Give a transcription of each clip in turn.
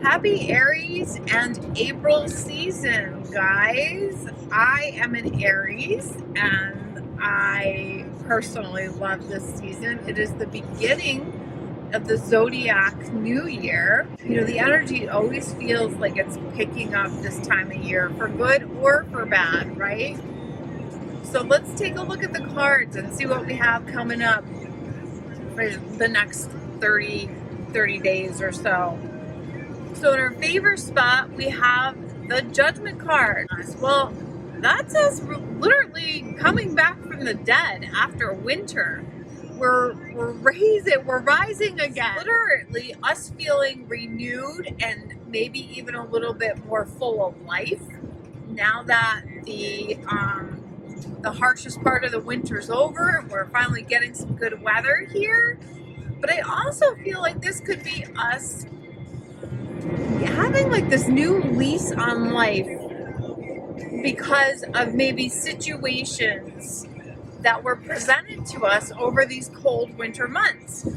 Happy Aries and April season, guys. I am an Aries and I personally love this season. It is the beginning of the zodiac new year. You know, the energy always feels like it's picking up this time of year for good or for bad, right? So let's take a look at the cards and see what we have coming up for the next 30 days or so. So in our favor spot, we have the Judgment card. Well, that's us literally coming back from the dead after winter. We're rising again. Literally us feeling renewed and maybe even a little bit more full of life now that the harshest part of the winter's over. We're finally getting some good weather here. But I also feel like this could be us having like this new lease on life because of maybe situations that were presented to us over these cold winter months.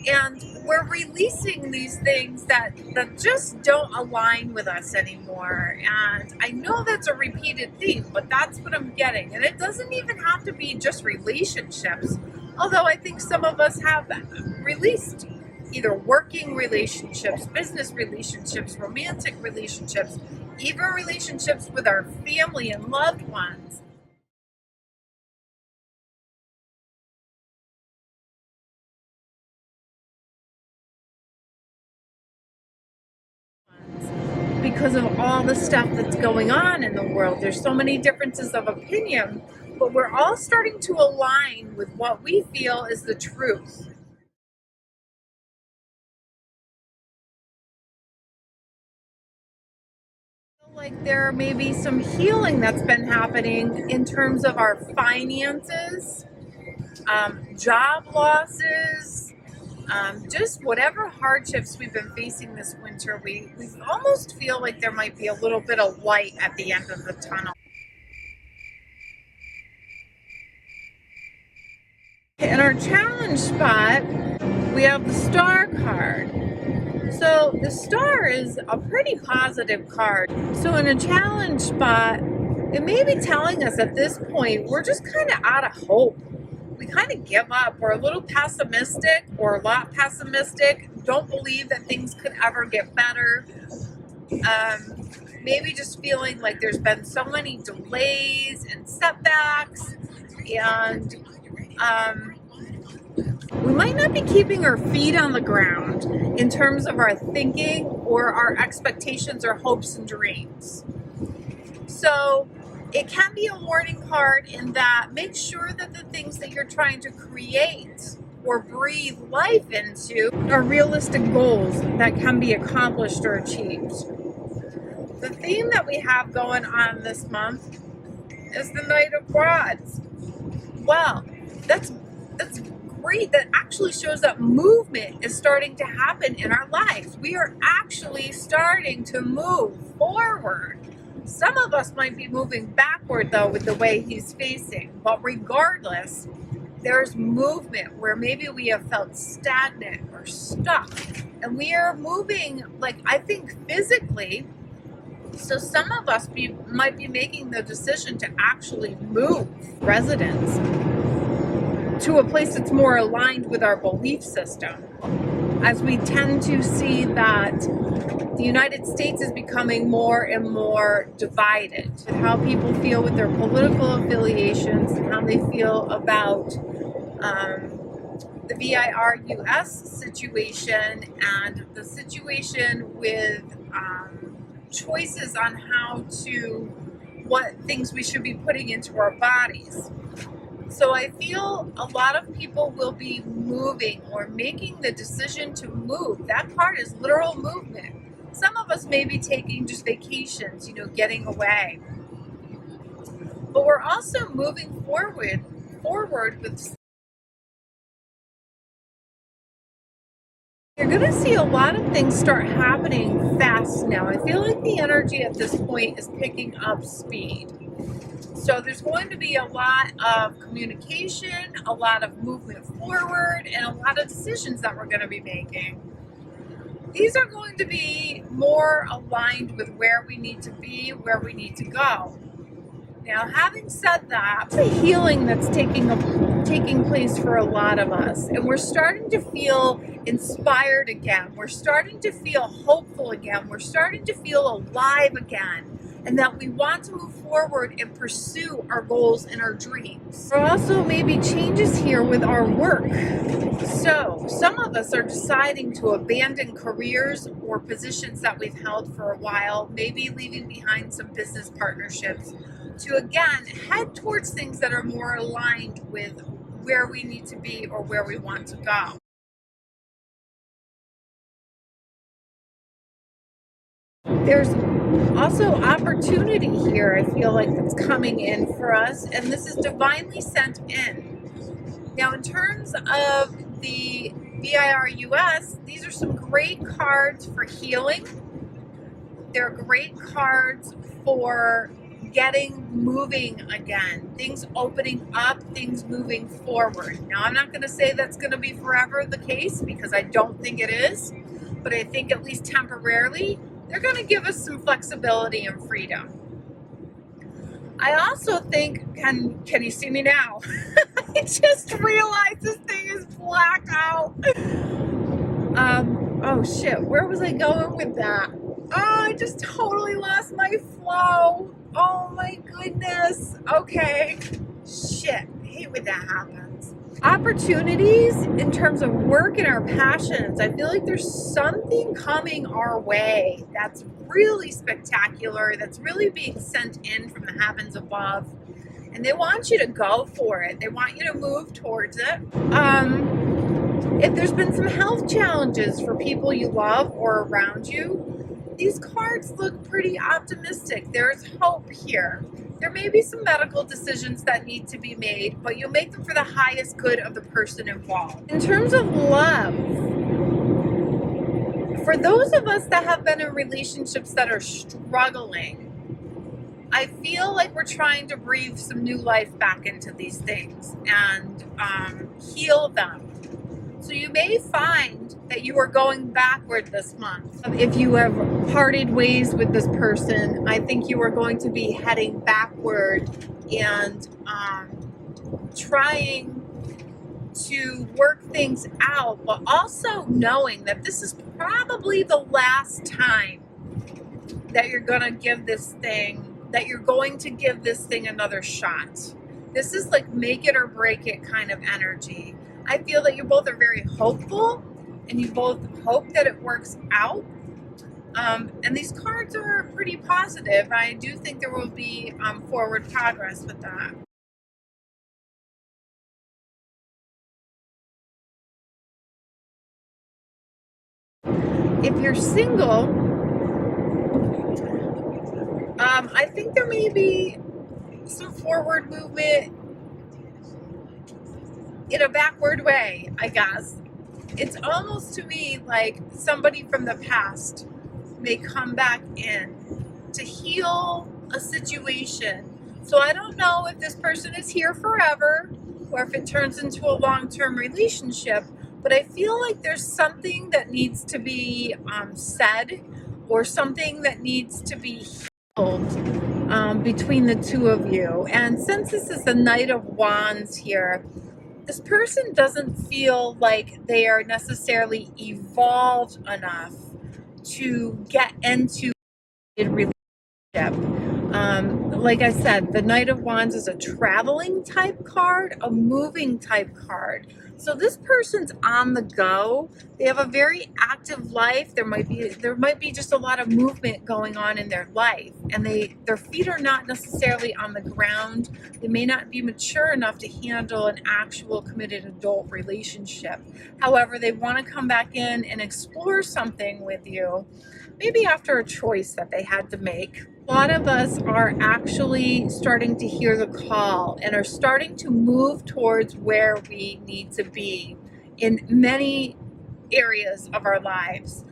And we're releasing these things that just don't align with us anymore. And I know that's a repeated theme, but that's what I'm getting. And it doesn't even have to be just relationships, although I think some of us have released either working relationships, business relationships, romantic relationships, even relationships with our family and loved ones. Because of all the stuff that's going on in the world. There's so many differences of opinion, but we're all starting to align with what we feel is the truth. Like there may be some healing that's been happening in terms of our finances, job losses, just whatever hardships we've been facing this winter. We almost feel like there might be a little bit of light at the end of the tunnel. In our challenge spot, we have the Star card. So the Star is a pretty positive card. So in a challenge spot, it may be telling us at this point, we're just kind of out of hope. We kind of give up. We're a little pessimistic or a lot pessimistic. Don't believe that things could ever get better. Maybe just feeling like there's been so many delays and setbacks, and we might not be keeping our feet on the ground in terms of our thinking or our expectations or hopes and dreams. So it can be a warning card in that make sure that the things that you're trying to create or breathe life into are realistic goals that can be accomplished or achieved. The theme that we have going on this month is the Knight of Rods. Well, that's great. That actually shows that movement is starting to happen in our lives. We are actually starting to move forward. Some of us might be moving backward though with the way he's facing, but regardless, there's movement where maybe we have felt stagnant or stuck, and we are moving, like I think physically. So some of us might be making the decision to actually move residence to a place that's more aligned with our belief system, as we tend to see that the United States is becoming more and more divided with how people feel with their political affiliations and how they feel about the virus situation and the situation with choices on what things we should be putting into our bodies. So I feel a lot of people will be moving or making the decision to move. That part is literal movement. Some of us may be taking just vacations, getting away. But we're also moving forward with. You're going to see a lot of things start happening fast now. I feel like the energy at this point is picking up speed. So there's going to be a lot of communication, a lot of movement forward, and a lot of decisions that we're going to be making. these are going to be more aligned with where we need to be, where we need to go. Now, having said that, it's a healing that's taking place for a lot of us, and we're starting to feel inspired again. We're starting to feel hopeful again. We're starting to feel alive again, and that we want to move forward and pursue our goals and our dreams. There are also maybe changes here with our work. So some of us are deciding to abandon careers or positions that we've held for a while, maybe leaving behind some business partnerships to again head towards things that are more aligned with where we need to be or where we want to go. There's also opportunity here, I feel like, that's coming in for us, and this is divinely sent in. Now, in terms of the VIRUS, these are some great cards for healing. They're great cards for getting moving again, things opening up, things moving forward. Now, I'm not going to say that's going to be forever the case, because I don't think it is, but I think at least temporarily, they're going to give us some flexibility and freedom. I also think, can you see me now? I just realized this thing is black out. Oh shit, where was I going with that? Oh, I just totally lost my flow. Oh my goodness. Okay. Shit, I hate when that happens. Opportunities in terms of work and our passions. I feel like there's something coming our way that's really spectacular, that's really being sent in from the heavens above. And they want you to go for it. They want you to move towards it. If there's been some health challenges for people you love or around you, these cards look pretty optimistic. There's hope here. There may be some medical decisions that need to be made, but you'll make them for the highest good of the person involved. In terms of love, for those of us that have been in relationships that are struggling, I feel like we're trying to breathe some new life back into these things and heal them. So you may find that you are going backward this month. If you have parted ways with this person, I think you are going to be heading backward and trying to work things out, but also knowing that this is probably the last time that you're going to give this thing another shot. This is like make it or break it kind of energy. I feel that you both are very hopeful and you both hope that it works out. And these cards are pretty positive. I do think there will be forward progress with that. If you're single, I think there may be some forward movement in a backward way, I guess. It's almost to me like somebody from the past may come back in to heal a situation. So I don't know if this person is here forever or if it turns into a long-term relationship, but I feel like there's something that needs to be said or something that needs to be healed between the two of you. And since this is the Knight of Wands here, this person doesn't feel like they are necessarily evolved enough to get into a relationship. Like I said, the Knight of Wands is a traveling type card, a moving type card. So this person's on the go. They have a very active life. There might be just a lot of movement going on in their life, and their feet are not necessarily on the ground. They may not be mature enough to handle an actual committed adult relationship. However, they want to come back in and explore something with you, maybe after a choice that they had to make. A lot of us are actually starting to hear the call and are starting to move towards where we need to be in many areas of our lives.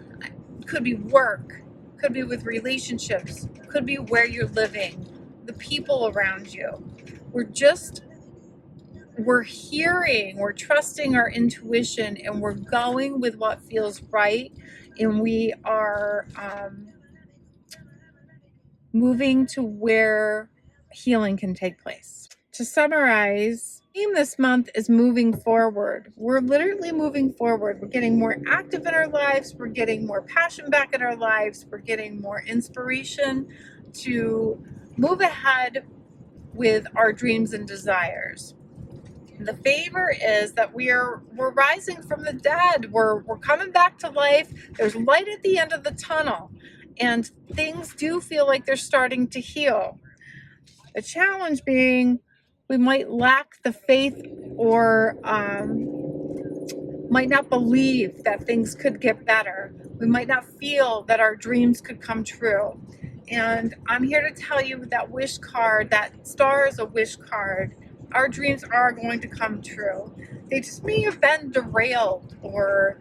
Could be work, could be with relationships, could be where you're living, the people around you. We're just we're hearing, we're trusting our intuition, and we're going with what feels right, and we are moving to where healing can take place. To summarize, the theme this month is moving forward. We're literally moving forward. We're getting more active in our lives. We're getting more passion back in our lives. We're getting more inspiration to move ahead with our dreams and desires. The favor is that we're rising from the dead. We're coming back to life. There's light at the end of the tunnel, and things do feel like they're starting to heal. The challenge being we might lack the faith, or might not believe that things could get better. We might not feel that our dreams could come true. And I'm here to tell you that wish card, that star is a wish card. Our dreams are going to come true. They just may have been derailed or,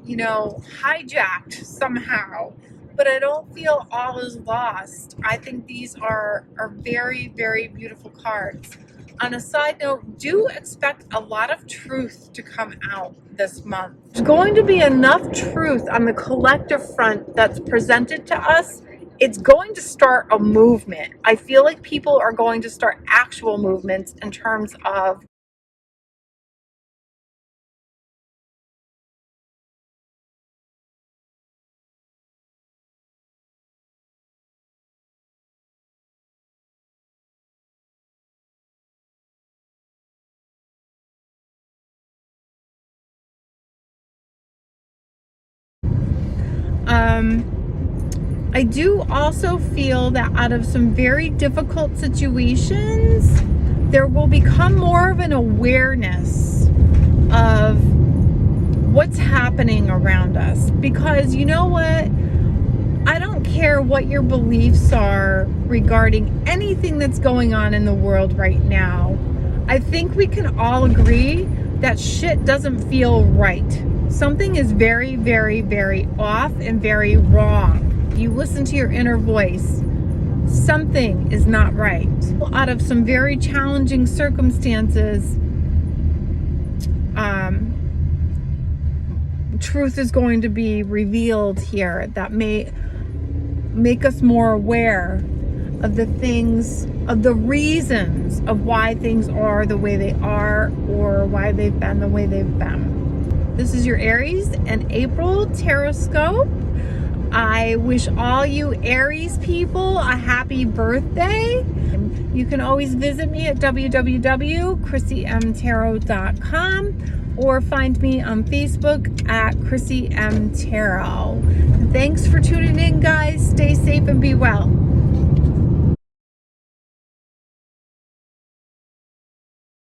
hijacked somehow. But I don't feel all is lost. I think these are very, very beautiful cards. On a side note, do expect a lot of truth to come out this month. There's going to be enough truth on the collective front that's presented to us. It's going to start a movement. I feel like people are going to start actual movements in terms of I do also feel that out of some very difficult situations, there will become more of an awareness of what's happening around us. Because you know what? I don't care what your beliefs are regarding anything that's going on in the world right now. I think we can all agree that shit doesn't feel right. Something is very, very, very off and very wrong. You listen to your inner voice. Something is not right. Out of some very challenging circumstances, truth is going to be revealed here that may make us more aware of the things, of the reasons of why things are the way they are, or why they've been the way they've been. This is your Aries and April Taroscope. I wish all you Aries people a happy birthday. You can always visit me at www.chrissymtarot.com or find me on Facebook at Chrissy M. Tarot. Thanks for tuning in, guys. Stay safe and be well.